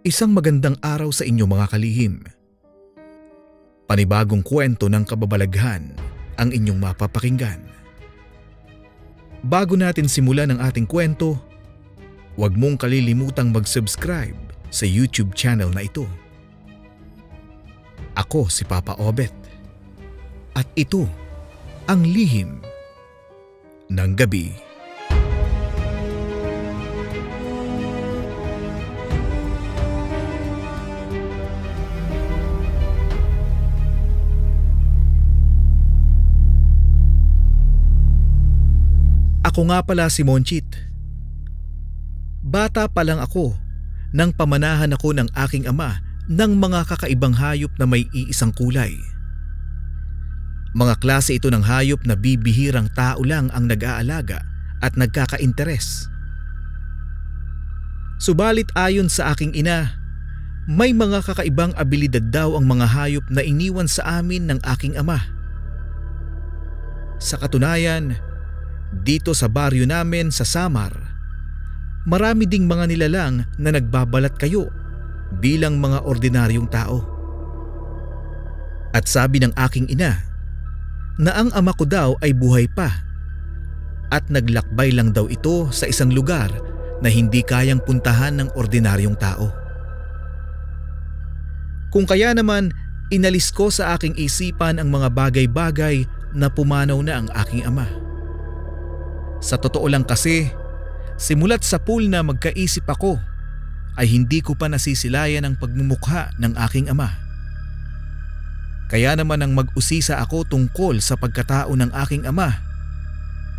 Isang magandang araw sa inyo mga kalihim. Panibagong kwento ng kababalaghan ang inyong mapapakinggan. Bago natin simulan ang ating kwento, huwag mong kalilimutang mag-subscribe sa YouTube channel na ito. Ako si Papa Obet at ito ang Lihim ng Gabi. Ako nga pala si Monchit. Bata pa lang ako nang pamanahan ako ng aking ama ng mga kakaibang hayop na may iisang kulay. Mga klase ito ng hayop na bibihirang tao lang ang nag-aalaga at nagkaka-interes. Subalit ayon sa aking ina, may mga kakaibang abilidad daw ang mga hayop na iniwan sa amin ng aking ama. Sa katunayan, dito sa baryo namin sa Samar, marami ding mga nilalang na nagbabalat kayo bilang mga ordinaryong tao. At sabi ng aking ina na ang ama ko daw ay buhay pa at naglakbay lang daw ito sa isang lugar na hindi kayang puntahan ng ordinaryong tao. Kung kaya naman inalis ko sa aking isipan ang mga bagay-bagay na pumanaw na ang aking ama. Sa totoo lang kasi, simulat sa pool na magkaisip ako ay hindi ko pa nasisilayan ang pagmumukha ng aking ama. Kaya naman nang mag-usisa ako tungkol sa pagkatao ng aking ama,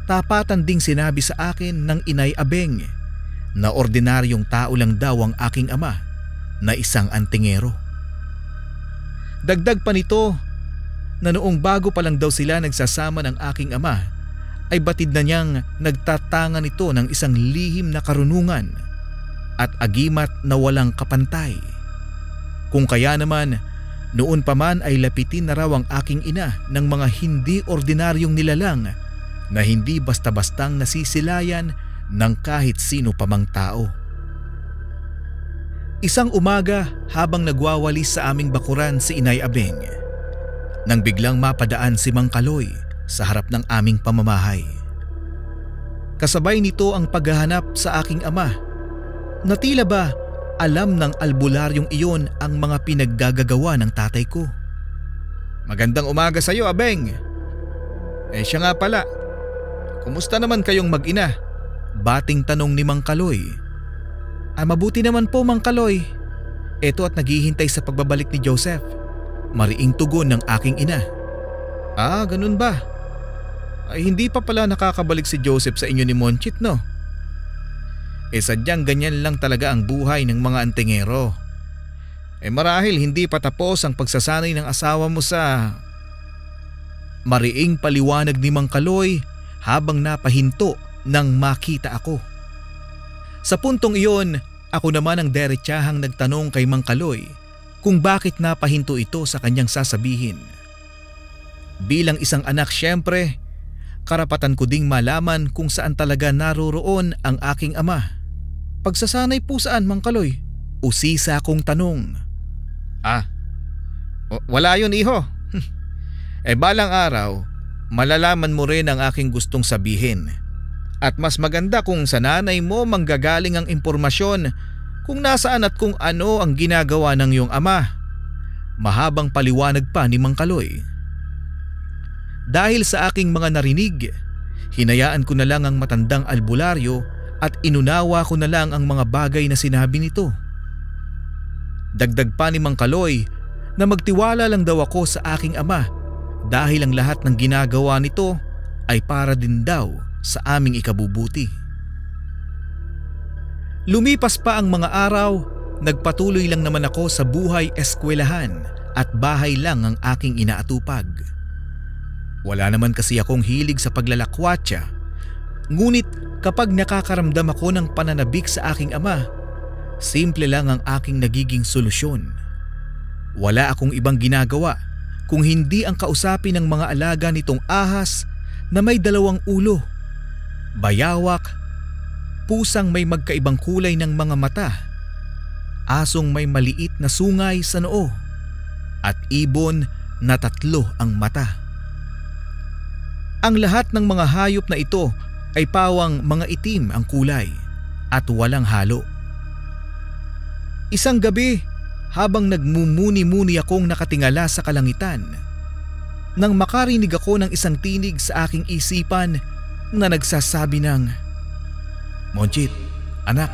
tapatan ding sinabi sa akin ng Inay Abeng na ordinaryong tao lang daw ang aking ama na isang antingero. Dagdag pa nito na noong bago pa lang daw sila nagsasama ng aking ama ay batid na niyang nagtatangan ito ng isang lihim na karunungan at agimat na walang kapantay. Kung kaya naman, noon pa man ay lapitin na raw ang aking ina ng mga hindi ordinaryong nilalang na hindi basta-bastang nasisilayan ng kahit sino pa mang tao. Isang umaga habang nagwawalis sa aming bakuran si Inay Abeng, nang biglang mapadaan si Mang Kaloy sa harap ng aming pamamahay. Kasabay nito ang paghahanap sa aking ama na tila ba alam ng albularyong iyon ang mga pinaggagagawa ng tatay ko. "Magandang umaga sa iyo, Abeng." Siya nga pala. "Kumusta naman kayong mag-ina?" bating tanong ni Mang Kaloy. Mabuti naman po, Mang Kaloy. Eto at naghihintay sa pagbabalik ni Joseph." Mariing tugon ng aking ina. Ganun ba? Ay hindi pa pala nakakabalik si Joseph sa inyo ni Monchit, no? Sadyang ganyan lang talaga ang buhay ng mga antingero. Marahil hindi pa tapos ang pagsasanay ng asawa mo sa... Mariing paliwanag ni Mang Kaloy habang napahinto nang makita ako. Sa puntong iyon, ako naman ang derechahang nagtanong kay Mang Kaloy kung bakit napahinto ito sa kanyang sasabihin. Bilang isang anak, syempre, karapatan ko ding malaman kung saan talaga naroroon ang aking ama. "Pagsasanay po saan, Mang Kaloy?" usisa kong tanong. Wala yun, iho. Balang araw, malalaman mo rin ang aking gustong sabihin. At mas maganda kung sa nanay mo manggagaling ang impormasyon kung nasaan at kung ano ang ginagawa ng iyong ama. Mahabang paliwanag pa ni Mang Kaloy. Dahil sa aking mga narinig, hinayaan ko na lang ang matandang albularyo at inunawa ko na lang ang mga bagay na sinabi nito. Dagdag pa ni Mang Kaloy na magtiwala lang daw ako sa aking ama dahil ang lahat ng ginagawa nito ay para din daw sa aming ikabubuti. Lumipas pa ang mga araw, nagpatuloy lang naman ako sa buhay eskwelahan at bahay lang ang aking inaatupag. Wala naman kasi akong hilig sa paglalakwatsa, ngunit kapag nakakaramdam ako ng pananabik sa aking ama, simple lang ang aking nagiging solusyon. Wala akong ibang ginagawa kung hindi ang kausapin ng mga alaga nitong ahas na may 2 ulo, bayawak, pusang may magkaibang kulay ng mga mata, asong may maliit na sungay sa noo at ibon na 3 ang mata. Ang lahat ng mga hayop na ito ay pawang mga itim ang kulay at walang halo. Isang gabi, habang nagmumuni-muni akong nakatingala sa kalangitan, nang makarinig ako ng isang tinig sa aking isipan na nagsasabi ng, "Monchit, anak,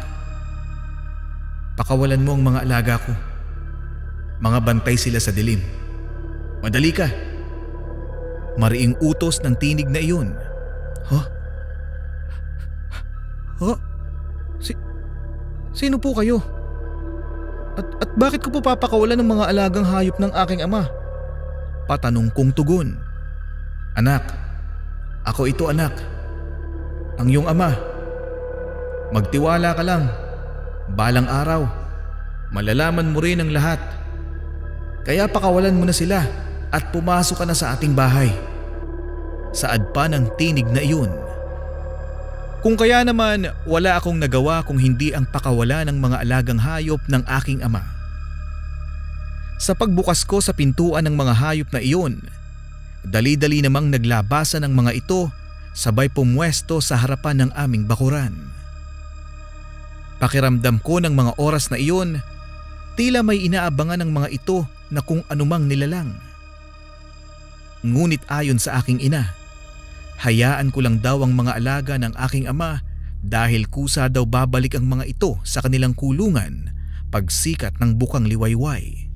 pakawalan mo ang mga alaga ko. Mga bantay sila sa dilim. Madali ka." Mariing utos ng tinig na iyon. Huh? Huh? Sino po kayo? At bakit ko po papakawalan ng mga alagang hayop ng aking ama? Patanong kong tugon. "Anak, ako ito anak. Ang iyong ama. Magtiwala ka lang. Balang araw, malalaman mo rin ang lahat. Kaya pakawalan mo na sila at pumasok ka na sa ating bahay." Saad pa ng tinig na iyon. Kung kaya naman wala akong nagawa kung hindi ang pakawala ng mga alagang hayop ng aking ama. Sa pagbukas ko sa pintuan ng mga hayop na iyon, dali-dali namang naglabasan ng mga ito sabay pumwesto sa harapan ng aming bakuran. Pakiramdam ko ng mga oras na iyon, tila may inaabangan ng mga ito na kung anumang nilalang. Ngunit ayon sa aking ina, hayaan ko lang daw ang mga alaga ng aking ama dahil kusa daw babalik ang mga ito sa kanilang kulungan pagsikat ng bukang liwayway.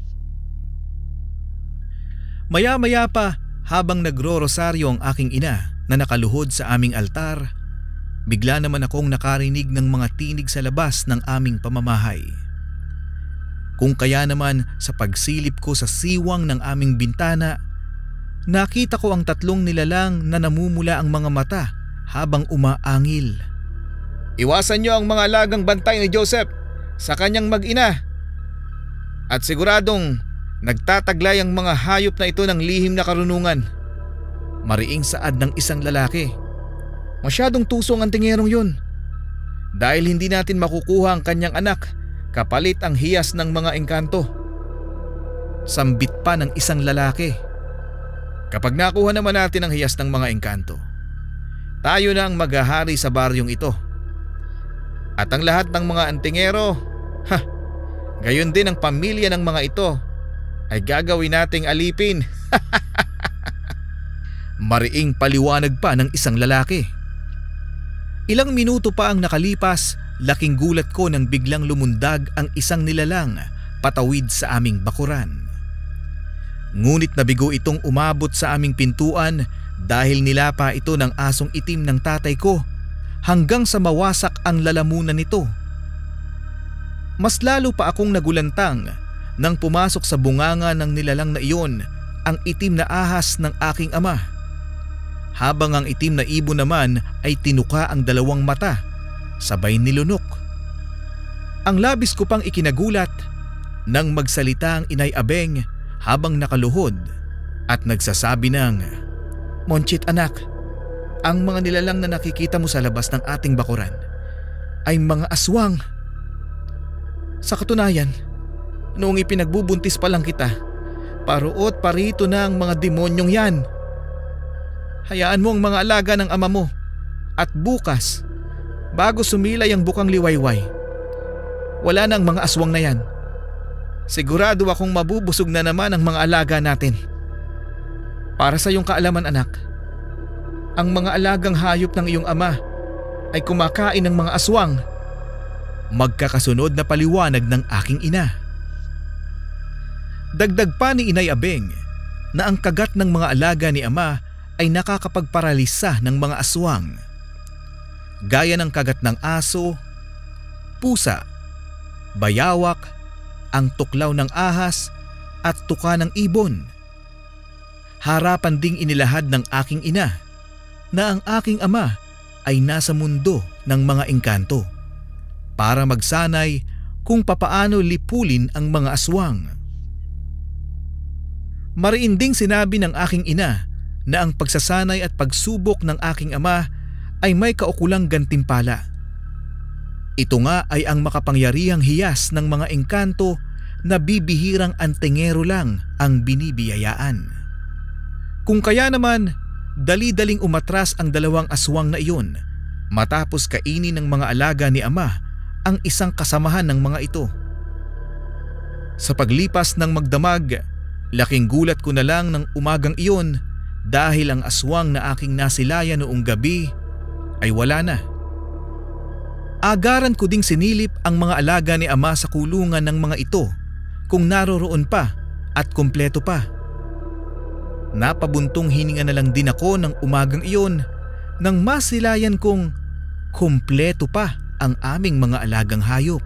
Maya-maya pa, habang nagro-rosaryo ang aking ina na nakaluhod sa aming altar, bigla naman akong nakarinig ng mga tinig sa labas ng aming pamamahay. Kung kaya naman sa pagsilip ko sa siwang ng aming bintana, nakita ko ang 3 nilalang na namumula ang mga mata habang umaangil. "Iwasan niyo ang mga alagang bantay ni Joseph sa kanyang mag-ina. At siguradong nagtataglay ang mga hayop na ito ng lihim na karunungan." Mariing saad ng isang lalaki. "Masyadong tusong ang tingerong yun. Dahil hindi natin makukuha ang kanyang anak kapalit ang hiyas ng mga engkanto." Sambit pa ng isang lalaki. "Kapag nakuha naman natin ang hiyas ng mga engkanto, tayo na ang maghahari sa baryong ito. At ang lahat ng mga antingero, gayon din ang pamilya ng mga ito, ay gagawin nating alipin." Mariing paliwanag pa ng isang lalaki. Ilang minuto pa ang nakalipas, laking gulat ko nang biglang lumundag ang isang nilalang patawid sa aming bakuran. Ngunit nabigo itong umabot sa aming pintuan dahil nilapa ito ng asong itim ng tatay ko hanggang sa mawasak ang lalamunan nito. Mas lalo pa akong nagulantang nang pumasok sa bunganga ng nilalang na iyon ang itim na ahas ng aking ama. Habang ang itim na ibon naman ay tinuka ang 2 mata, sabay nilunok. Ang labis ko pang ikinagulat nang magsalita ang Inay Abeng habang nakaluhod at nagsasabi ng, "Monchit anak, ang mga nilalang na nakikita mo sa labas ng ating bakuran ay mga aswang. Sa katunayan, noong ipinagbubuntis pa lang kita, paruot parito na ang mga demonyong yan. Hayaan mo ang mga alaga ng ama mo at bukas, bago sumilay ang bukang liwayway, wala na ang mga aswang na yan. Sigurado akong mabubusog na naman ang mga alaga natin. Para sa iyong kaalaman anak, ang mga alagang hayop ng iyong ama ay kumakain ng mga aswang." Magkakasunod na paliwanag ng aking ina. Dagdag pa ni Inay Abeng na ang kagat ng mga alaga ni ama ay nakakapagparalisa ng mga aswang, gaya ng kagat ng aso, pusa, bayawak, ang tuklaw ng ahas at tuka ng ibon. Harapan ding inilahad ng aking ina na ang aking ama ay nasa mundo ng mga engkanto para magsanay kung papaano lipulin ang mga aswang. Mariin ding sinabi ng aking ina na ang pagsasanay at pagsubok ng aking ama ay may kaukulang gantimpala. Ito nga ay ang makapangyarihang hiyas ng mga engkanto na bibihirang antingero lang ang binibiyayaan. Kung kaya naman, dali-daling umatras ang dalawang aswang na iyon matapos kainin ng mga alaga ni ama ang isang kasamahan ng mga ito. Sa paglipas ng magdamag, laking gulat ko na lang ng umagang iyon dahil ang aswang na aking nasilayan noong gabi ay wala na. Agaran ko ding sinilip ang mga alaga ni ama sa kulungan ng mga ito kung naroroon pa at kumpleto pa. Napabuntong hininga na lang din ako ng umagang iyon nang masilayan kong kumpleto pa ang aming mga alagang hayop.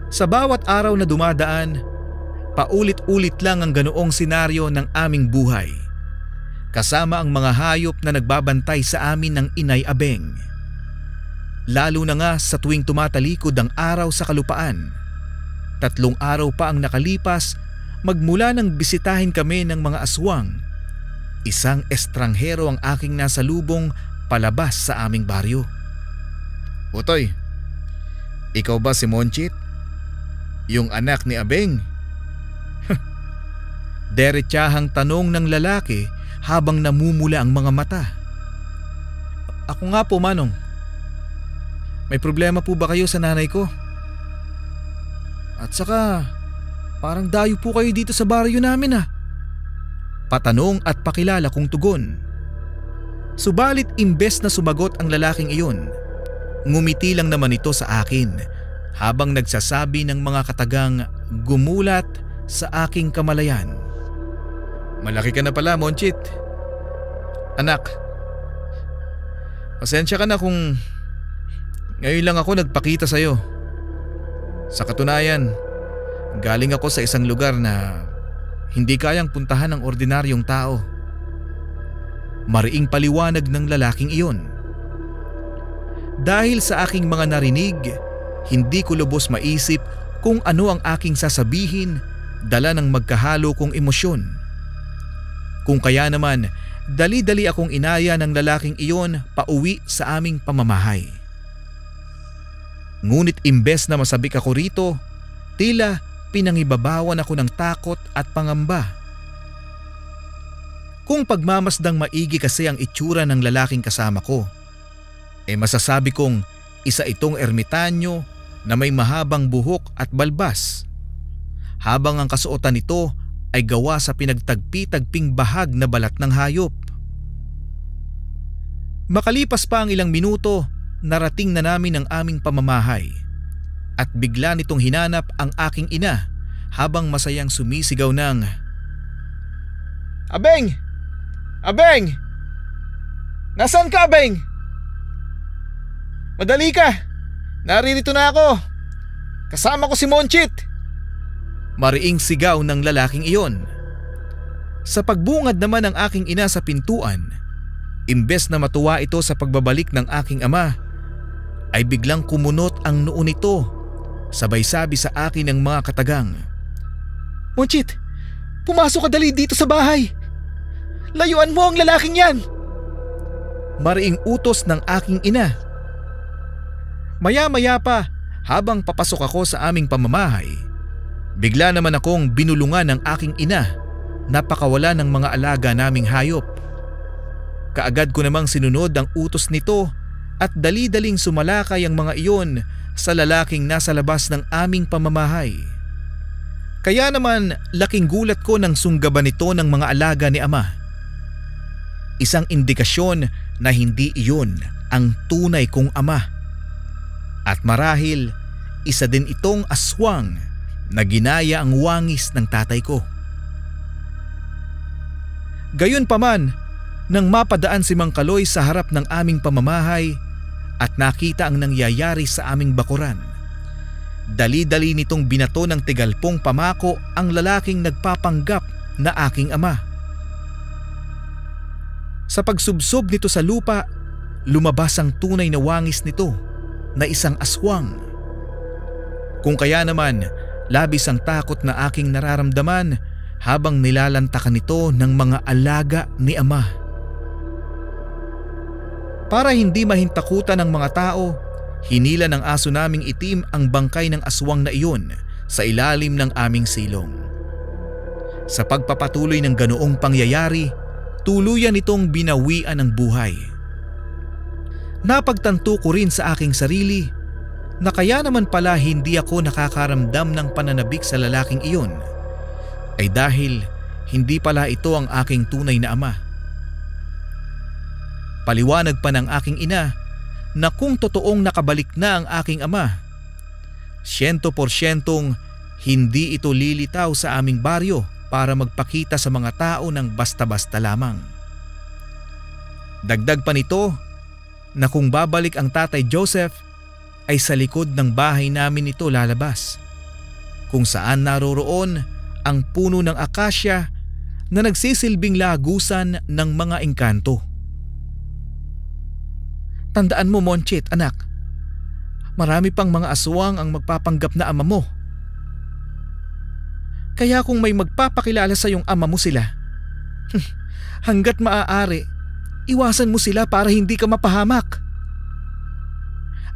Sa bawat araw na dumadaan, paulit-ulit lang ang ganoong senaryo ng aming buhay. Kasama ang mga hayop na nagbabantay sa amin ng Inay Abeng. Lalo na nga sa tuwing tumatalikod ang araw sa kalupaan. 3 araw pa ang nakalipas magmula nang bisitahin kami ng mga aswang. Isang estranghero ang aking nasalubong palabas sa aming baryo. "Utoy, ikaw ba si Monchit? Yung anak ni Abeng?" Deretsahang tanong ng lalaki habang namumula ang mga mata. "Ako nga po, Manong. May problema po ba kayo sa nanay ko? At saka, parang dayo po kayo dito sa baryo namin ah." Patanong at pakilala kong tugon. Subalit imbes na sumagot ang lalaking iyon, ngumiti lang naman ito sa akin habang nagsasabi ng mga katagang gumulat sa aking kamalayan. "Malaki ka na pala, Monchit. Anak, pasensya ka na kung ngayon lang ako nagpakita sa'yo. Sa katunayan, galing ako sa isang lugar na hindi kayang puntahan ng ordinaryong tao." Mariing paliwanag ng lalaking iyon. Dahil sa aking mga narinig, hindi ko lubos maisip kung ano ang aking sasabihin, dala ng magkahalo kong emosyon. Kung kaya naman, dali-dali akong inaya ng lalaking iyon pauwi sa aming pamamahay. Ngunit imbes na masabik ako rito, tila pinangibabawan ako ng takot at pangamba. Kung pagmamasdang maigi kasi ang itsura ng lalaking kasama ko, masasabi kong isa itong ermitanyo na may mahabang buhok at balbas, habang ang kasuotan nito ay gawa sa pinagtagpi-tagping bahag na balat ng hayop. Makalipas pa ang ilang minuto, narating na namin ang aming pamamahay at bigla nitong hinanap ang aking ina habang masayang sumisigaw ng, "Abeng! Abeng! Nasaan ka, Abeng? Madali ka! Naririto na ako! Kasama ko si Monchit!" Mariing sigaw ng lalaking iyon. Sa pagbungad naman ng aking ina sa pintuan, imbes na matuwa ito sa pagbabalik ng aking ama, ay biglang kumunot ang noo nito, sabay sabi sa akin ng mga katagang, "Monchit, pumasok ka dali dito sa bahay! Layuan mo ang lalaking yan!" Mariing utos ng aking ina. Maya-maya pa, habang papasok ako sa aming pamamahay, bigla naman akong binulungan ng aking ina na pakawala ng mga alaga naming hayop. Kaagad ko namang sinunod ang utos nito at dali-daling sumalakay ang mga iyon sa lalaking nasa labas ng aming pamamahay. Kaya naman laking gulat ko nang sunggaban nito ng mga alaga ni ama. Isang indikasyon na hindi iyon ang tunay kong ama. At marahil isa din itong aswang na ginaya ang wangis ng tatay ko. Gayunpaman, nang mapadaan si Mang Kaloy sa harap ng aming pamamahay at nakita ang nangyayari sa aming bakuran, dali-dali nitong binato ng tigalpong pamako ang lalaking nagpapanggap na aking ama. Sa pagsubsob nito sa lupa, lumabas ang tunay na wangis nito na isang aswang. Kung kaya naman, labis ang takot na aking nararamdaman habang nilalantakan nito ng mga alaga ni ama. Para hindi mahintakutan ng mga tao, hinila ng aso naming itim ang bangkay ng aswang na iyon sa ilalim ng aming silong. Sa pagpapatuloy ng ganoong pangyayari, tuluyan itong binawian ng buhay. Napagtanto ko rin sa aking sarili na kaya naman pala hindi ako nakakaramdam ng pananabik sa lalaking iyon ay dahil hindi pala ito ang aking tunay na ama. Paliwanag pa ng aking ina na kung totoong nakabalik na ang aking ama, 100% hindi ito lilitaw sa aming baryo para magpakita sa mga tao ng basta-basta lamang. Dagdag pa nito na kung babalik ang Tatay Joseph ay sa likod ng bahay namin ito lalabas, kung saan naroroon ang puno ng akasya na nagsisilbing lagusan ng mga engkanto. Tandaan mo, Monchit, anak, marami pang mga aswang ang magpapanggap na ama mo. Kaya kung may magpapakilala sa iyong ama mo sila, hanggat maaari, iwasan mo sila para hindi ka mapahamak.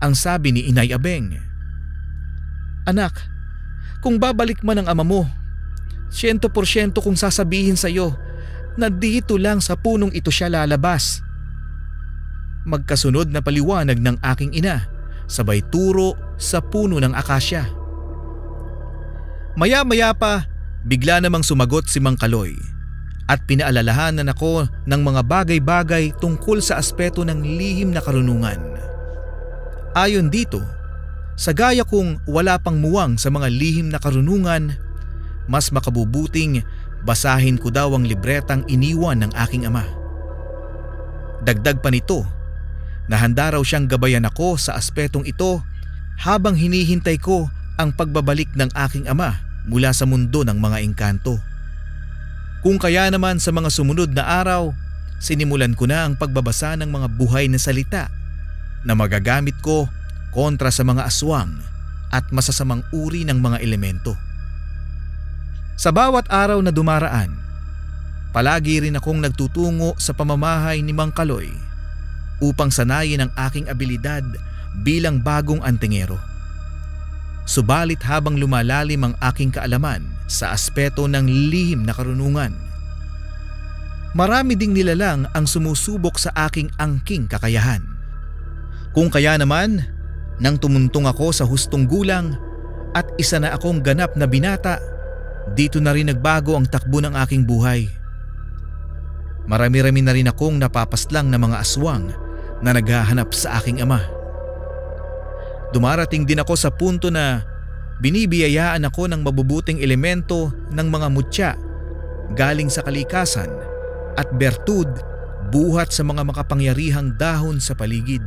Ang sabi ni Inay Abeng. Anak, kung babalik man ang ama mo, 100% kung sasabihin sa iyo na dito lang sa punong ito siya lalabas. Magkasunod na paliwanag ng aking ina, sabay turo sa puno ng akasya. Maya-maya pa, bigla namang sumagot si Mang Kaloy at pinaalalahanan ako ng mga bagay-bagay tungkol sa aspeto ng lihim na karunungan. Ayon dito, sa gaya kong wala pang muwang sa mga lihim na karunungan, mas makabubuting basahin ko daw ang libretang iniwan ng aking ama. Dagdag pa nito na handa raw siyang gabayan ako sa aspetong ito habang hinihintay ko ang pagbabalik ng aking ama mula sa mundo ng mga engkanto. Kung kaya naman sa mga sumunod na araw, sinimulan ko na ang pagbabasa ng mga buhay na salita na magagamit ko kontra sa mga aswang at masasamang uri ng mga elemento. Sa bawat araw na dumaraan, palagi rin akong nagtutungo sa pamamahay ni Mang Kaloy upang sanayin ang aking abilidad bilang bagong antingero. Subalit habang lumalalim ang aking kaalaman sa aspeto ng lihim na karunungan, marami ding nilalang ang sumusubok sa aking angking kakayahan. Kung kaya naman, nang tumuntong ako sa hustong gulang at isa na akong ganap na binata, dito na rin nagbago ang takbo ng aking buhay. Marami-rami na rin akong napapaslang na mga aswang na naghahanap sa aking ama. Dumarating din ako sa punto na binibiyayaan ako ng mabubuting elemento ng mga mutya galing sa kalikasan at bertud buhat sa mga makapangyarihang dahon sa paligid.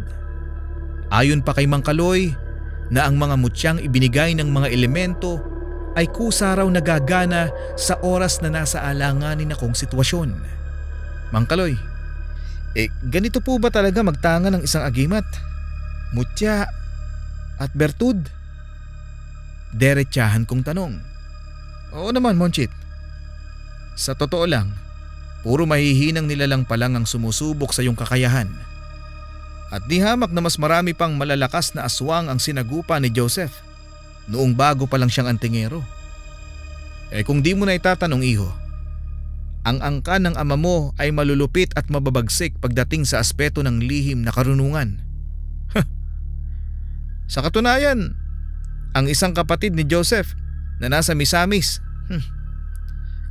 Ayon pa kay Mang Kaloy na ang mga mutyang ibinigay ng mga elemento ay kusa raw nagagana sa oras na nasa alanganin akong sitwasyon. Mang Kaloy, ganito po ba talaga magtanga ng isang agimat? Mutya at bertud? Derechahan kong tanong. Oo naman, Monchit. Sa totoo lang, puro mahihinang nilalang pa lang ang sumusubok sa iyong kakayahan. At di hamak na mas marami pang malalakas na aswang ang sinagupa ni Joseph noong bago pa lang siyang antingero. Kung di mo na itatanong, iho, ang angkan ng ama mo ay malulupit at mababagsik pagdating sa aspeto ng lihim na karunungan. Sa katunayan, ang isang kapatid ni Joseph na nasa Misamis,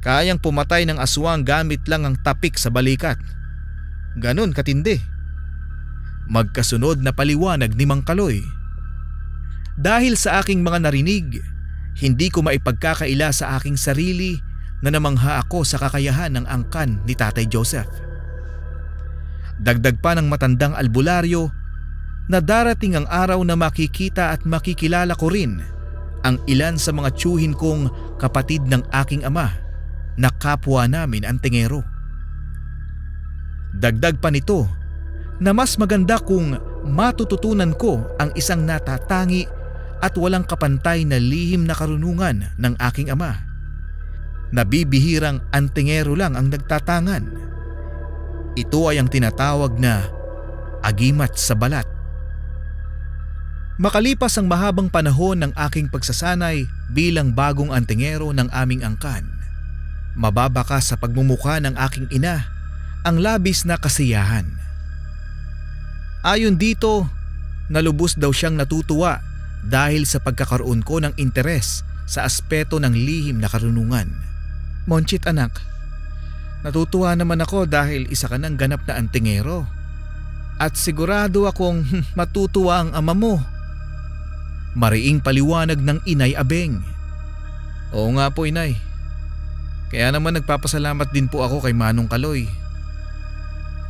kayang pumatay ng aswang gamit lang ang tapik sa balikat. Ganon katindi. Magkasunod na paliwanag ni Mang Kaloy. Dahil sa aking mga narinig, hindi ko maipagkakaila sa aking sarili na namangha ako sa kakayahan ng angkan ni Tatay Joseph. Dagdag pa ng matandang albularyo na darating ang araw na makikita at makikilala ko rin ang ilan sa mga tiyuhin kong kapatid ng aking ama na kapwa namin antingero. Dagdag pa nito na mas maganda kung matututunan ko ang isang natatangi at walang kapantay na lihim na karunungan ng aking ama. Nabibihirang antingero lang ang nagtatangan. Ito ay ang tinatawag na agimat sa balat. Makalipas ang mahabang panahon ng aking pagsasanay bilang bagong antingero ng aming angkan, mababaka sa pagmumukha ng aking ina ang labis na kasiyahan. Ayon dito, nalubos daw siyang natutuwa dahil sa pagkakaroon ko ng interes sa aspeto ng lihim na karunungan. Monchit anak, natutuwa naman ako dahil isa ka ng ganap na antingero. At sigurado akong matutuwa ang ama mo. Mariing paliwanag ng Inay Abeng. Oo nga po, Inay. Kaya naman nagpapasalamat din po ako kay Manong Kaloy.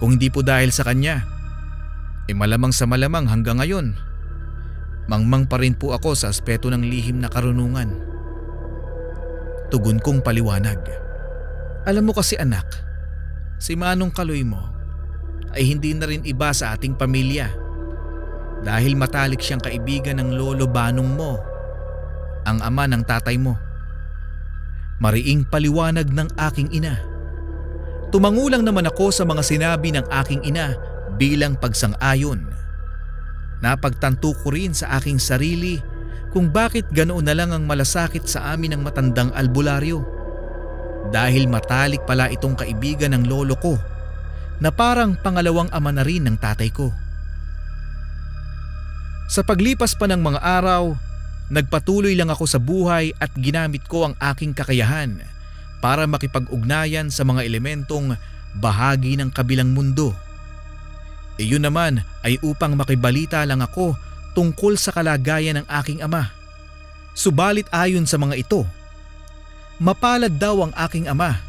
Kung hindi po dahil sa kanya, malamang sa malamang hanggang ngayon, mangmang pa rin po ako sa aspeto ng lihim na karunungan. Tugon kong paliwanag. Alam mo kasi anak, si Manong Kaloy mo ay hindi na rin iba sa ating pamilya. Dahil matalik siyang kaibigan ng lolo Banong mo, ang ama ng tatay mo. Mariing paliwanag ng aking ina. Tumangulang naman ako sa mga sinabi ng aking ina bilang pagsang-ayon. Napagtanto ko rin sa aking sarili kung bakit ganoon na lang ang malasakit sa amin ng matandang albularyo. Dahil matalik pala itong kaibigan ng lolo ko na parang pangalawang ama na rin ng tatay ko. Sa paglipas pa ng mga araw, nagpatuloy lang ako sa buhay at ginamit ko ang aking kakayahan para makipag-ugnayan sa mga elementong bahagi ng kabilang mundo. Iyon naman ay upang makibalita lang ako tungkol sa kalagayan ng aking ama. Subalit ayon sa mga ito, mapalad daw ang aking ama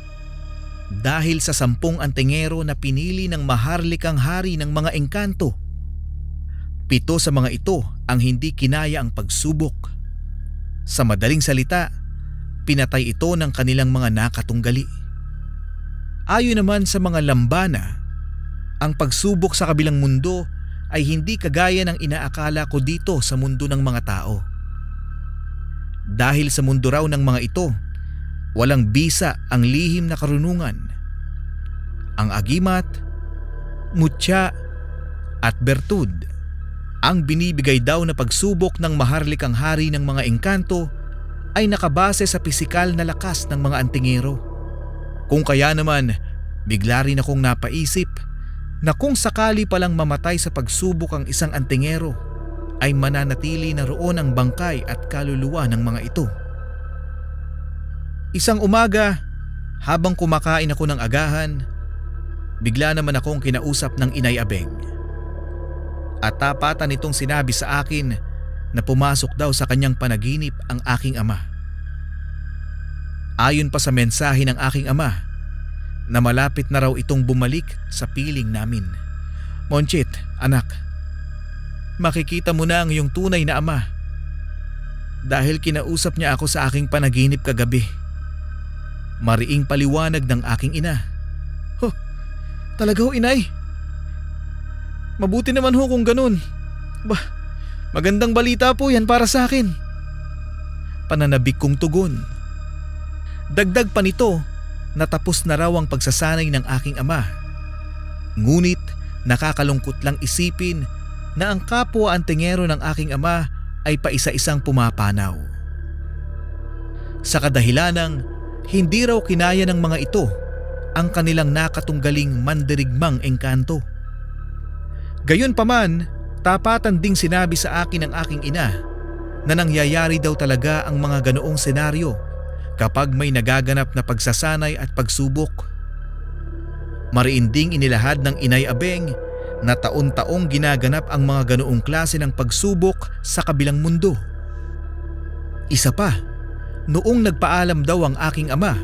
dahil sa 10 antingero na pinili ng maharlikang hari ng mga engkanto. 7 sa mga ito ang hindi kinaya ang pagsubok. Sa madaling salita, pinatay ito ng kanilang mga nakatunggali. Ayon naman sa mga lambana, ang pagsubok sa kabilang mundo ay hindi kagaya ng inaakala ko dito sa mundo ng mga tao. Dahil sa mundo raw ng mga ito, walang bisa ang lihim na karunungan. Ang agimat, mutya at bertud. Ang binibigay daw na pagsubok ng maharlikang hari ng mga engkanto ay nakabase sa pisikal na lakas ng mga antingero. Kung kaya naman, bigla rin akong napaisip na kung sakali palang mamatay sa pagsubok ang isang antingero, ay mananatili na roon ang bangkay at kaluluwa ng mga ito. Isang umaga, habang kumakain ako ng agahan, bigla naman akong kinausap ng Inay Abeng. At tapatan nitong sinabi sa akin na pumasok daw sa kanyang panaginip ang aking ama. Ayon pa sa mensahe ng aking ama, na malapit na raw itong bumalik sa piling namin. Monchit, anak, makikita mo na ang iyong tunay na ama. Dahil kinausap niya ako sa aking panaginip kagabi. Mariing paliwanag ng aking ina. Talaga ho, Inay? Mabuti naman ho kung ganun. Magandang balita po yan para sa akin. Pananabik kong tugon. Dagdag pa nito, natapos na raw ang pagsasanay ng aking ama. Ngunit nakakalungkot lang isipin na ang kapwa antingero ng aking ama ay paisa-isang pumapanaw. Sa kadahilanang hindi raw kinaya ng mga ito ang kanilang nakatunggaling mandirigmang engkanto. Gayunpaman, tapatan ding sinabi sa akin ng aking ina na nangyayari daw talaga ang mga ganoong senaryo kapag may nagaganap na pagsasanay at pagsubok. Mariin ding inilahad ng Inay Abeng na taon-taong ginaganap ang mga ganoong klase ng pagsubok sa kabilang mundo. Isa pa, noong nagpaalam daw ang aking ama,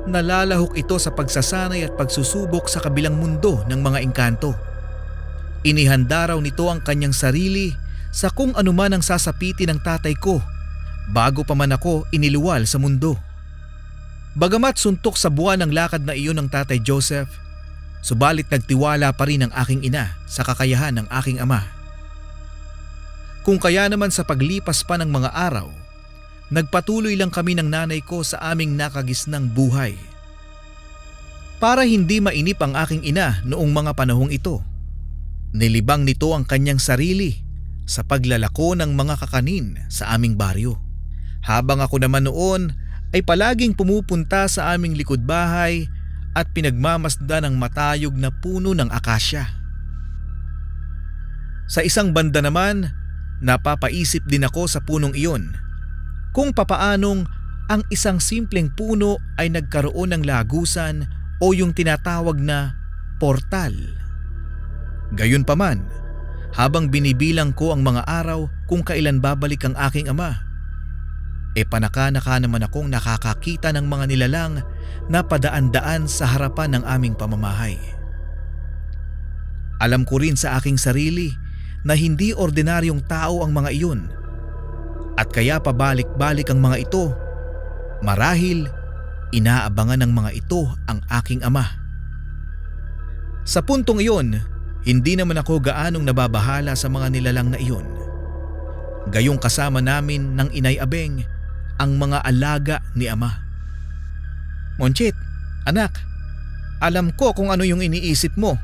nalalahok ito sa pagsasanay at pagsusubok sa kabilang mundo ng mga engkanto. Inihanda raw nito ang kanyang sarili sa kung anuman ang sasapitin ng tatay ko bago pa man ako iniluwal sa mundo. Bagamat suntok sa buwan ng lakad na iyon ng Tatay Joseph, subalit nagtiwala pa rin ang aking ina sa kakayahan ng aking ama. Kung kaya naman sa paglipas pa ng mga araw, nagpatuloy lang kami ng nanay ko sa aming nakagisnang buhay. Para hindi mainip ang aking ina noong mga panahong ito, nilibang nito ang kanyang sarili sa paglalako ng mga kakanin sa aming baryo. Habang ako naman noon ay palaging pumupunta sa aming likod bahay at pinagmamasdan ng matayog na puno ng akasya. Sa isang banda naman, napapaisip din ako sa punong iyon kung papaanong ang isang simpleng puno ay nagkaroon ng lagusan o yung tinatawag na portal. Gayunpaman, habang binibilang ko ang mga araw kung kailan babalik ang aking ama, panaka-naka naman akong nakakakita ng mga nilalang na padaan-daan sa harapan ng aming pamamahay. Alam ko rin sa aking sarili na hindi ordinaryong tao ang mga iyon at kaya pabalik-balik ang mga ito. Marahil inaabangan ng mga ito ang aking ama. Sa puntong iyon, hindi naman ako gaanong nababahala sa mga nilalang na iyon. Gayong kasama namin ng Inay Abeng ang mga alaga ni ama. Monchit, anak, alam ko kung ano yung iniisip mo.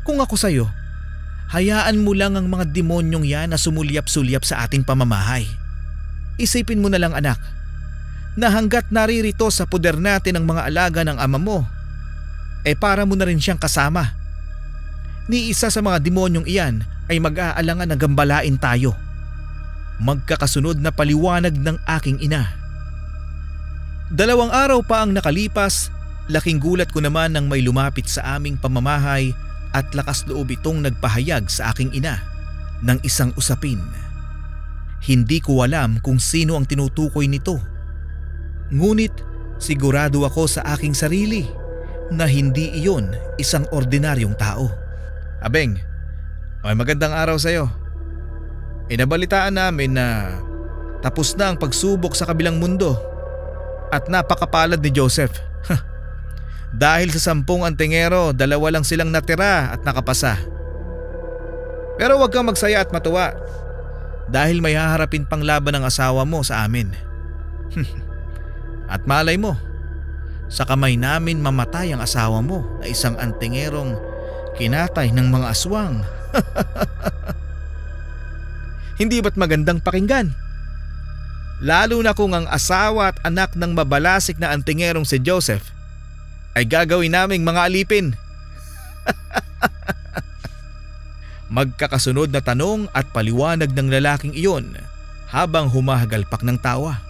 Kung ako sa'yo, hayaan mo lang ang mga demonyong yan na sumulyap-sulyap sa ating pamamahay. Isipin mo na lang, anak, na hanggat naririto sa puder natin ang mga alaga ng ama mo, para mo na rin siyang kasama. Ni isa sa mga demonyong iyan ay mag-aalangan na gambalain tayo. Magkakasunod na paliwanag ng aking ina. 2 araw pa ang nakalipas, laking gulat ko naman nang may lumapit sa aming pamamahay at lakas loob itong nagpahayag sa aking ina ng isang usapin. Hindi ko alam kung sino ang tinutukoy nito. Ngunit sigurado ako sa aking sarili na hindi iyon isang ordinaryong tao. Abeng, may magandang araw sa'yo. Inabalitaan namin na tapos na ang pagsubok sa kabilang mundo at napakapalad ni Joseph. Dahil sa 10 antingero, 2 lang silang natira at nakapasa. Pero huwag kang magsaya at matuwa dahil may haharapin pang laban ng asawa mo sa amin. At malay mo, sa kamay namin mamatay ang asawa mo na isang antingerong kinatay ng mga aswang. Hindi ba't magandang pakinggan? Lalo na kung ang asawa at anak ng mabalasik na antingerong si Joseph ay gagawin naming mga alipin. Magkakasunod na tanong at paliwanag ng lalaking iyon habang humahagalpak ng tawa.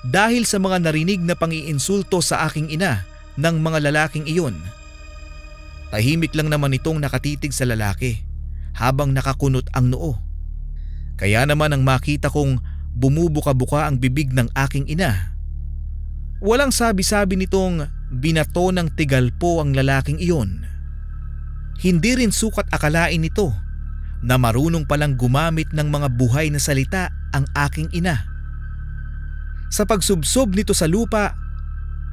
Dahil sa mga narinig na pang-iinsulto sa aking ina ng mga lalaking iyon, tahimik lang naman itong nakatitig sa lalaki habang nakakunot ang noo. Kaya naman ang makita kong bumubuka-buka ang bibig ng aking ina, walang sabi-sabi nitong binato ng tigalpo ang lalaking iyon. Hindi rin sukat akalain nito na marunong palang gumamit ng mga buhay na salita ang aking ina. Sa pagsubsob nito sa lupa,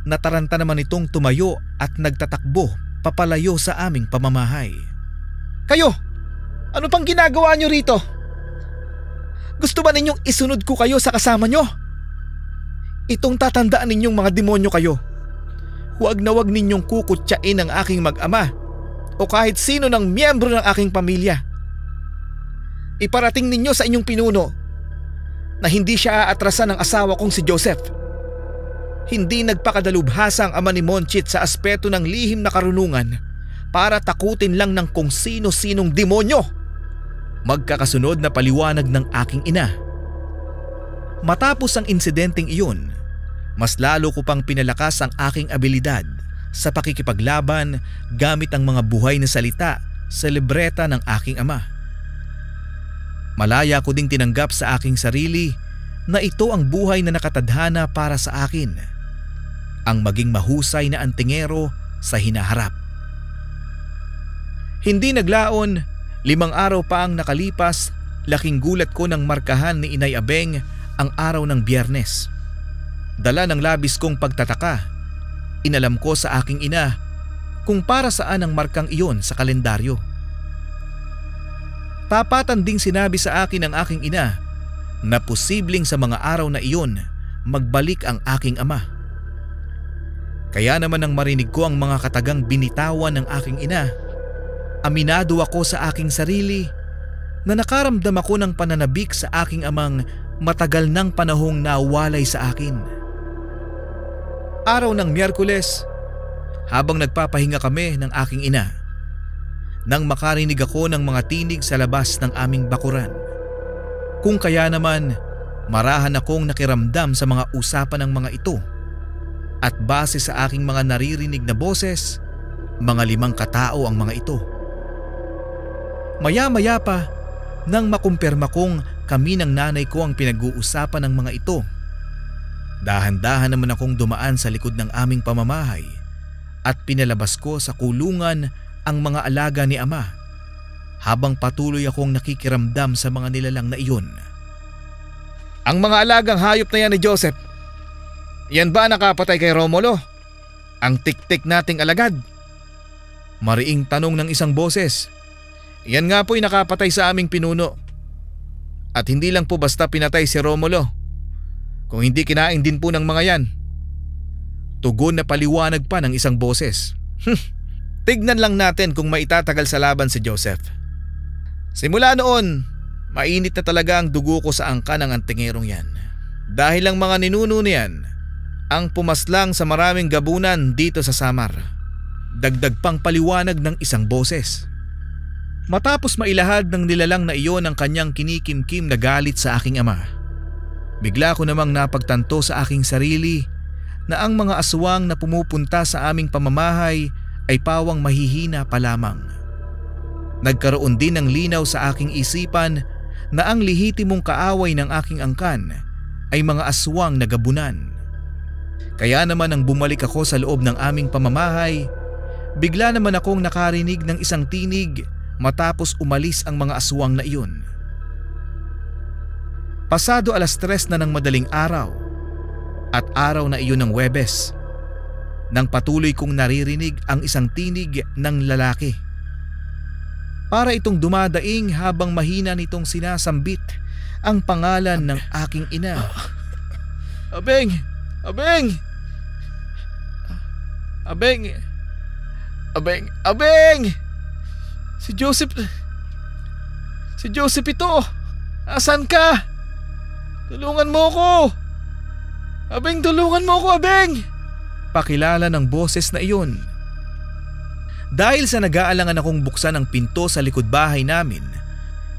nataranta naman itong tumayo at nagtatakbo papalayo sa aming pamamahay. Kayo! Ano pang ginagawa nyo rito? Gusto ba ninyong isunod ko kayo sa kasama nyo? Itong tatandaan ninyong mga demonyo kayo. Huwag na huwag ninyong kukutsain ang aking mag-ama o kahit sino ng miyembro ng aking pamilya. Iparating ninyo sa inyong pinuno na hindi siya aatrasan ng asawa kong si Joseph. Hindi nagpakadalubhasa ang ama ni Monchit sa aspeto ng lihim na karunungan para takutin lang ng kung sino-sinong demonyo. Magkakasunod na paliwanag ng aking ina. Matapos ang insidenteng iyon, mas lalo ko pang pinalakas ang aking abilidad sa pakikipaglaban gamit ang mga buhay na salita sa libreta ng aking ama. Malaya ko ding tinanggap sa aking sarili na ito ang buhay na nakatadhana para sa akin, ang maging mahusay na antingero sa hinaharap. Hindi naglaon, 5 araw pa ang nakalipas, laking gulat ko nang markahan ni Inay Abeng ang araw ng Biyernes. Dala ng labis kong pagtataka, inalam ko sa aking ina kung para saan ang markang iyon sa kalendaryo. Tapatan ding sinabi sa akin ng aking ina na posibleng sa mga araw na iyon magbalik ang aking ama. Kaya naman nang marinig ko ang mga katagang binitawan ng aking ina, aminado ako sa aking sarili na nakaramdam ako ng pananabik sa aking amang matagal ng panahong nawalay sa akin. Araw ng Miyerkules, habang nagpapahinga kami ng aking ina, nang makarinig ako ng mga tinig sa labas ng aming bakuran. Kung kaya naman, marahan akong nakiramdam sa mga usapan ng mga ito, at base sa aking mga naririnig na boses, mga 5 katao ang mga ito. Maya-maya pa, nang makumpirma kong kami ng nanay ko ang pinag-uusapan ng mga ito, dahan-dahan naman akong dumaan sa likod ng aming pamamahay at pinalabas ko sa kulungan ang mga alaga ni ama, habang patuloy akong nakikiramdam sa mga nilalang na iyon. Ang mga alagang hayop na yan ni Joseph, yan ba nakapatay kay Romulo? Ang tik-tik nating alagad? Mariing tanong ng isang boses. Yan nga po'y nakapatay sa aming pinuno. At hindi lang po basta pinatay si Romulo, kung hindi kinain din po ng mga yan. Tugon na paliwanag pa ng isang boses. Tignan lang natin kung maitatagal sa laban si Joseph. Simula noon, mainit na talaga ang dugo ko sa angka ng antingerong yan. Dahil ang mga ninuno niyan ang pumaslang sa maraming gabunan dito sa Samar. Dagdag pang paliwanag ng isang boses. Matapos mailahad ng nilalang na iyon ang kanyang kinikimkim na galit sa aking ama, bigla ko namang napagtanto sa aking sarili na ang mga aswang na pumupunta sa aming pamamahay ay pawang mahihina pa lamang. Nagkaroon din ng linaw sa aking isipan na ang lihitimong kaaway ng aking angkan ay mga aswang na gabunan. Kaya naman nang bumalik ako sa loob ng aming pamamahay, bigla naman akong nakarinig ng isang tinig matapos umalis ang mga aswang na iyon. Pasado 3:00 na ng madaling araw at araw na iyon ng Huwebes, nang patuloy kong naririnig ang isang tinig ng lalaki. Para itong dumadaing habang mahina nitong sinasambit ang pangalan ng aking ina. Abeng! Abeng! Abeng! Abeng! Abeng! Si Joseph ito! Asan ka? Tulungan mo ko! Abeng, tulungan mo ko, Abeng! Pakilala ng boses na iyon. Dahil sa nag-aalangan akong buksan ang pinto sa likod bahay namin,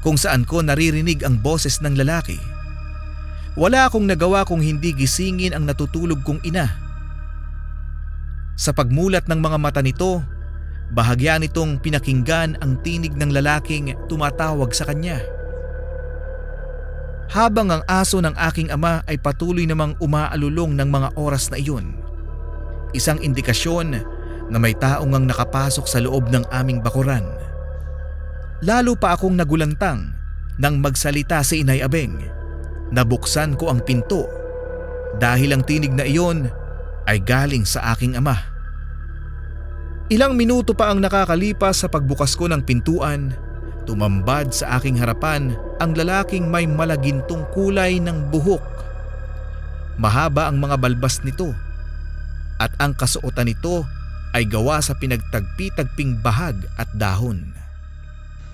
kung saan ko naririnig ang boses ng lalaki, wala akong nagawa kung hindi gisingin ang natutulog kong ina. Sa pagmulat ng mga mata nito, bahagya nitong pinakinggan ang tinig ng lalaking tumatawag sa kanya. Habang ang aso ng aking ama ay patuloy namang umaalulong ng mga oras na iyon, isang indikasyon na may taong ang nakapasok sa loob ng aming bakuran. Lalo pa akong nagulantang nang magsalita si Inay Abeng. Nabuksan ko ang pinto dahil ang tinig na iyon ay galing sa aking ama. Ilang minuto pa ang nakakalipas sa pagbukas ko ng pintuan, tumambad sa aking harapan ang lalaking may malagintong kulay ng buhok. Mahaba ang mga balbas nito at ang kasuotan nito ay gawa sa pinagtagpi-tagping bahag at dahon.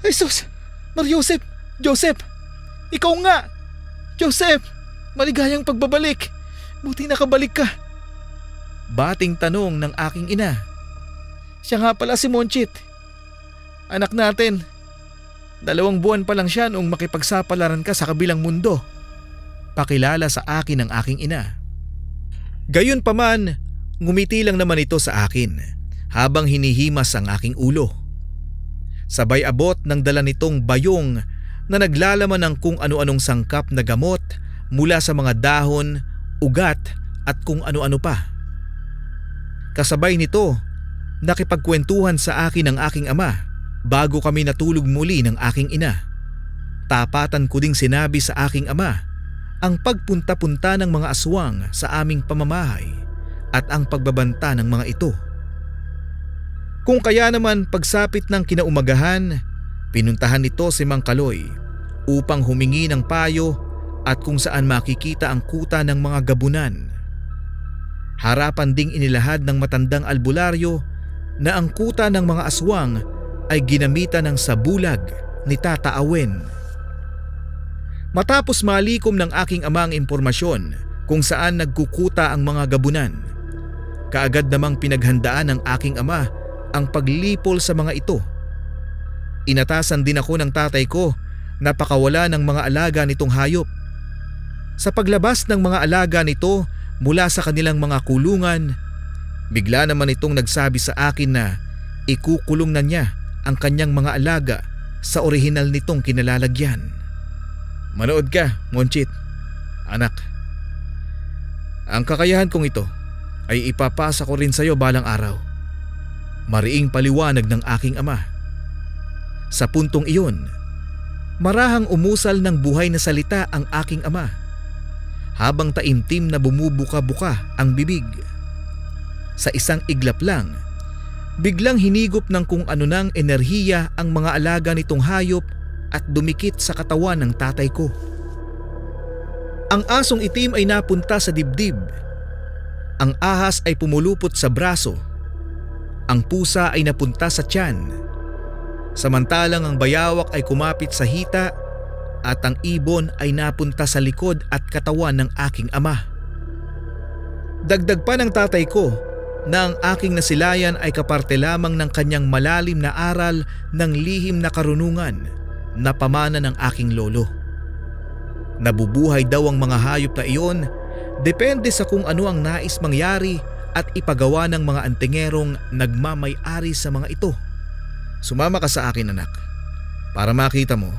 Jesus! Joseph! Joseph! Ikaw nga! Joseph! Maligayang pagbabalik! Buti nakabalik ka! Bating tanong ng aking ina. Siya nga pala si Monchit. Anak natin. 2 buwan pa lang siya noong makipagsapalaran ka sa kabilang mundo. Pakilala sa akin ng aking ina. Gayunpaman, ngumiti lang naman ito sa akin habang hinihimas ang aking ulo. Sabay abot ng dala nitong bayong na naglalaman ng kung ano-anong sangkap na gamot mula sa mga dahon, ugat at kung ano-ano pa. Kasabay nito, nakipagkwentuhan sa akin ng aking ama bago kami natulog muli ng aking ina. Tapatan ko ding sinabi sa aking ama ang pagpunta-punta ng mga aswang sa aming pamamahay at ang pagbabanta ng mga ito. Kung kaya naman pagsapit ng kinaumagahan, pinuntahan nito si Mang Kaloy upang humingi ng payo at kung saan makikita ang kuta ng mga gabunan. Harapan ding inilahad ng matandang albularyo na ang kuta ng mga aswang ay ginamitan ng sabulag ni Tata Awen. Matapos malikom ng aking ama ang impormasyon kung saan nagkukuta ang mga gabunan, kaagad namang pinaghandaan ng aking ama ang paglipol sa mga ito. Inatasan din ako ng tatay ko na pakawala ng mga alaga nitong hayop. Sa paglabas ng mga alaga nito mula sa kanilang mga kulungan, bigla naman itong nagsabi sa akin na ikukulong na niya ang kanyang mga alaga sa orihinal nitong kinalalagyan. Manood ka, Monchit, anak. Ang kakayahan kong ito ay ipapasa ko rin sa iyo balang araw. Mariing paliwanag ng aking ama. Sa puntong iyon, marahang umusal ng buhay na salita ang aking ama, habang taimtim na bumubuka-buka ang bibig. Sa isang iglap lang, biglang hinigop ng kung ano nang enerhiya ang mga alaga nitong hayop at dumikit sa katawan ng tatay ko. Ang asong itim ay napunta sa dibdib. Ang ahas ay pumulupot sa braso. Ang pusa ay napunta sa tiyan. Samantalang ang bayawak ay kumapit sa hita at ang ibon ay napunta sa likod at katawan ng aking ama. Dagdag pa ng tatay ko na ang aking nasilayan ay kaparte lamang ng kanyang malalim na aral ng lihim na karunungan na pamana ng aking lolo. Nabubuhay daw ang mga hayop na iyon depende sa kung ano ang nais mangyari at ipagawa ng mga antingerong nagmamay-ari sa mga ito. Sumama ka sa akin, anak, para makita mo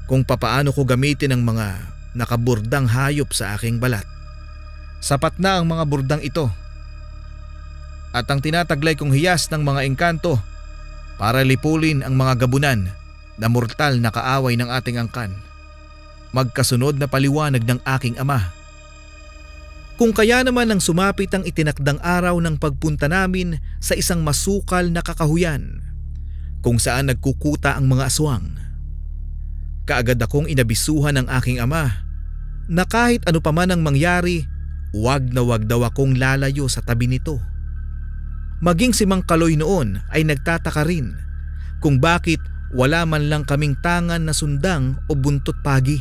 kung papaano ko gamitin ang mga nakaburdang hayop sa aking balat. Sapat na ang mga burdang ito at ang tinataglay kong hiyas ng mga engkanto para lipulin ang mga gabunan na mortal na kaaway ng ating angkan. Magkasunod na paliwanag ng aking ama. Kung kaya naman ang sumapit ang itinakdang araw ng pagpunta namin sa isang masukal na kakahuyan kung saan nagkukuta ang mga aswang. Kaagad akong inabisuhan ng aking ama na kahit ano pa man ang mangyari, wag daw akong lalayo sa tabi nito. Maging si Mang Kaloy noon ay nagtataka rin kung bakit wala man lang kaming tangan na sundang o buntot pagi.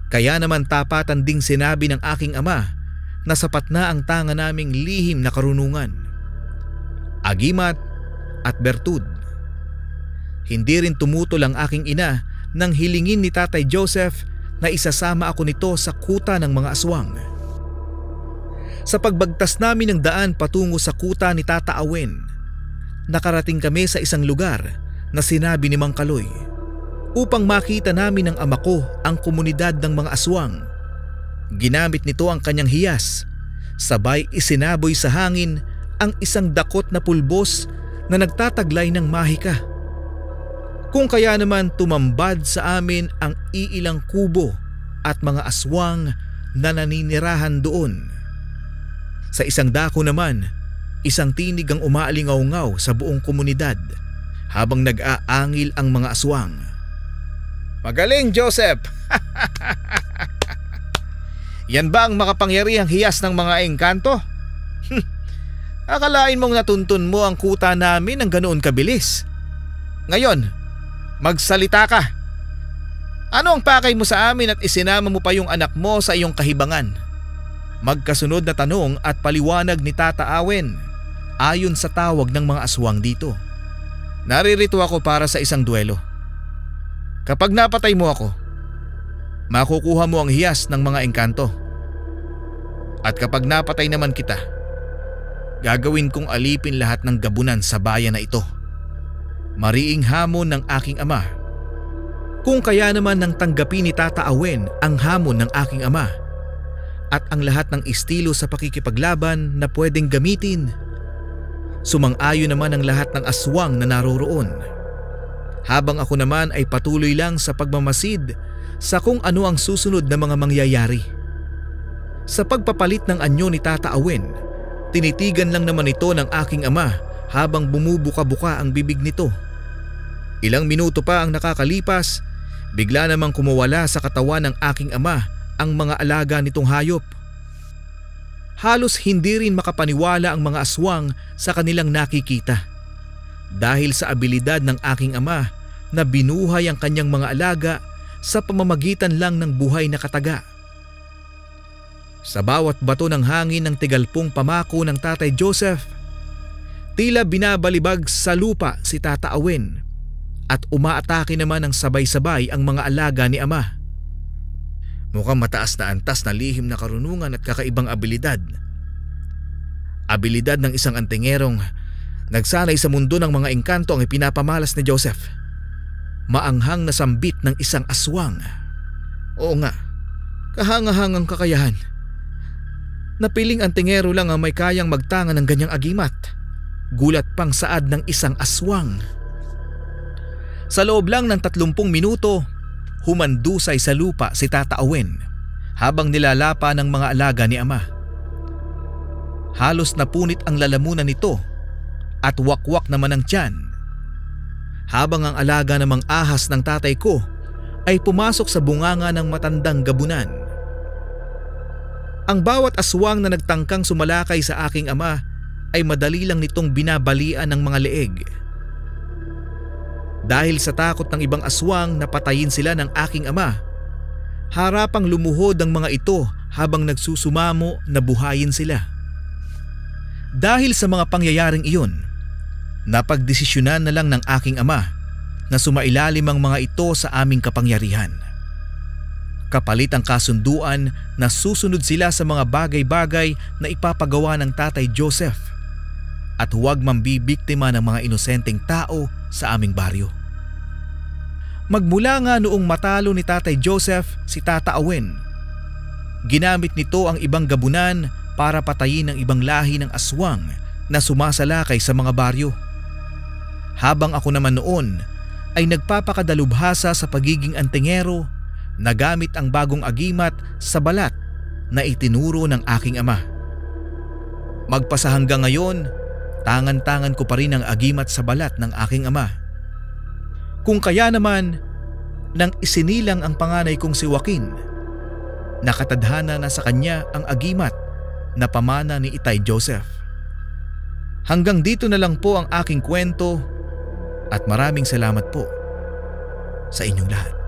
Kaya naman tapatan ding sinabi ng aking ama na sapat na ang tangan naming lihim na karunungan, agimat at bertud. Hindi rin tumutol ang aking ina nang hilingin ni Tatay Joseph na isasama ako nito sa kuta ng mga aswang. Sa pagbagtas namin ng daan patungo sa kuta ni Tata Awen, nakarating kami sa isang lugar na sinabi ni Mang Kaloy upang makita namin ng ama ko ang komunidad ng mga aswang. Ginamit nito ang kanyang hiyas, sabay isinaboy sa hangin ang isang dakot na pulbos na nagtataglay ng mahika. Kung kaya naman tumambad sa amin ang iilang kubo at mga aswang na naninirahan doon. Sa isang dako naman, isang tinig ang umaalingaw-ngaw sa buong komunidad habang nag-aangil ang mga aswang. Magaling, Joseph! Yan ba ang makapangyarihang hiyas ng mga engkanto? Akalain mong natuntun mo ang kuta namin ng ganoon kabilis. Ngayon, magsalita ka. Ano ang pakay mo sa amin at isinama mo pa yung anak mo sa iyong kahibangan? Magkasunod na tanong at paliwanag ni Tata Awen ayon sa tawag ng mga aswang dito. Naririto ako para sa isang duelo. Kapag napatay mo ako, makukuha mo ang hiyas ng mga engkanto. At kapag napatay naman kita, gagawin kong alipin lahat ng gabunan sa bayan na ito. Mariing hamon ng aking ama. Kung kaya naman nang tanggapin ni Tata Awen ang hamon ng aking ama at ang lahat ng estilo sa pakikipaglaban na pwedeng gamitin, sumang-ayon naman ang lahat ng aswang na naroroon. Habang ako naman ay patuloy lang sa pagmamasid sa kung ano ang susunod na mga mangyayari. Sa pagpapalit ng anyo ni Tata Awen, tinitigan lang naman ito ng aking ama habang bumubuka-buka ang bibig nito. Ilang minuto pa ang nakakalipas, bigla namang kumawala sa katawan ng aking ama ang mga alaga nitong hayop. Halos hindi rin makapaniwala ang mga aswang sa kanilang nakikita. Dahil sa abilidad ng aking ama na binuhay ang kanyang mga alaga sa pamamagitan lang ng buhay na kataga. Sa bawat bato ng hangin ng tigalpong pamako ng Tatay Joseph, tila binabalibag sa lupa si Tata Awen at umaatake naman ng sabay-sabay ang mga alaga ni Ama. Mukhang mataas na antas na lihim na karunungan at kakaibang abilidad. Abilidad ng isang antingerong nagsanay sa mundo ng mga engkanto ang ipinapamalas ni Joseph. Maanghang na sambit ng isang aswang. Oo nga, kahangahangang kakayahan. Napiling antingero lang ang may kayang magtanga ng ganyang agimat. Gulat pang saad ng isang aswang. Sa loob lang ng 30 minuto, humandusay sa lupa si Tata Awen habang nilalapa ng mga alaga ni Ama. Halos napunit ang lalamunan nito at wakwak naman ang tiyan. Habang ang alaga namang ahas ng tatay ko ay pumasok sa bunganga ng matandang gabunan. Ang bawat aswang na nagtangkang sumalakay sa aking ama ay madali lang nitong binabalian ng mga leeg. Dahil sa takot ng ibang aswang na patayin sila ng aking ama, harapang lumuhod ang mga ito habang nagsusumamo na buhayin sila. Dahil sa mga pangyayaring iyon, napagdesisyonan na lang ng aking ama na sumailalim ang mga ito sa aming kapangyarihan. Kapalit ang kasunduan na susunod sila sa mga bagay-bagay na ipapagawa ng Tatay Joseph at huwag mambibiktima ng mga inosenteng tao sa aming baryo. Magmula nga noong matalo ni Tatay Joseph si Tata Awen, ginamit nito ang ibang gabunan para patayin ang ibang lahi ng aswang na sumasalakay sa mga baryo. Habang ako naman noon ay nagpapakadalubhasa sa pagiging antingero na gamit ang bagong agimat sa balat na itinuro ng aking ama. Magpasa hanggang ngayon, tangan-tangan ko pa rin ang agimat sa balat ng aking ama. Kung kaya naman, nang isinilang ang panganay kong si Joaquin, nakatadhana na sa kanya ang agimat na pamana ni Itay Joseph. Hanggang dito na lang po ang aking kwento at maraming salamat po sa inyong lahat.